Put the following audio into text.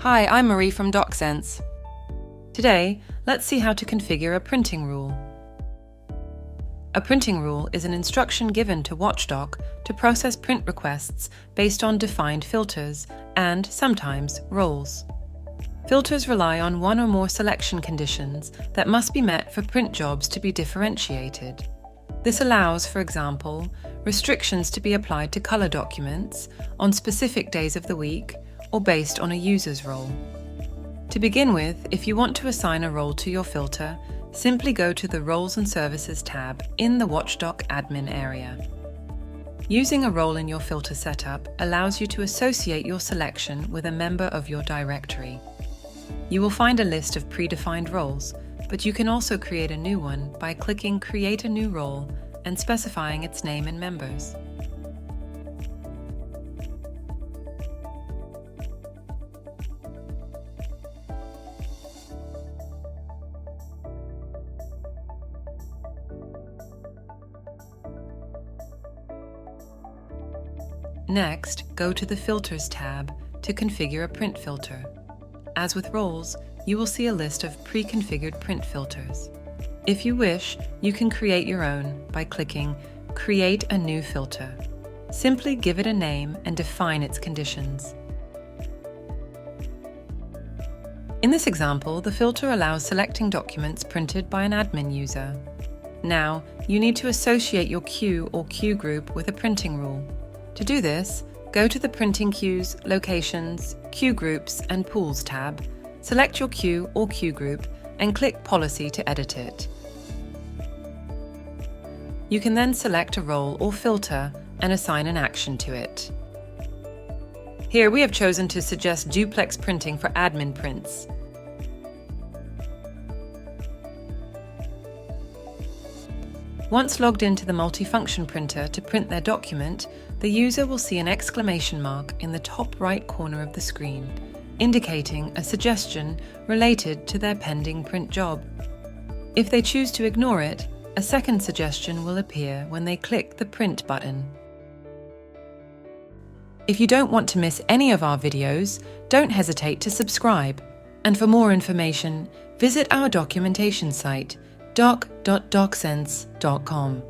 Hi, I'm Marie from DocSense. Today, let's see how to configure a printing rule. A printing rule is an instruction given to Watchdoc to process print requests based on defined filters and, sometimes, roles. Filters rely on one or more selection conditions that must be met for print jobs to be differentiated. This allows, for example, restrictions to be applied to color documents on specific days of the week or based on a user's role. To begin with, if you want to assign a role to your filter, simply go to the Roles and Services tab in the Watchdoc admin area. Using a role in your filter setup allows you to associate your selection with a member of your directory. You will find a list of predefined roles, but you can also create a new one by clicking Create a New Role and specifying its name and members. Next, go to the Filters tab to configure a print filter. As with roles, you will see a list of pre-configured print filters. If you wish, you can create your own by clicking Create a New Filter. Simply give it a name and define its conditions. In this example, the filter allows selecting documents printed by an admin user. Now, you need to associate your queue or queue group with a printing rule. To do this, go to the Printing Queues, Locations, Queue Groups and Pools tab, select your queue or queue group and click Policy to edit it. You can then select a role or filter and assign an action to it. Here we have chosen to suggest duplex printing for admin prints. Once logged into the multifunction printer to print their document, the user will see an exclamation mark in the top right corner of the screen, indicating a suggestion related to their pending print job. If they choose to ignore it, a second suggestion will appear when they click the Print button. If you don't want to miss any of our videos, don't hesitate to subscribe. And for more information, visit our documentation site, doc.docsense.com.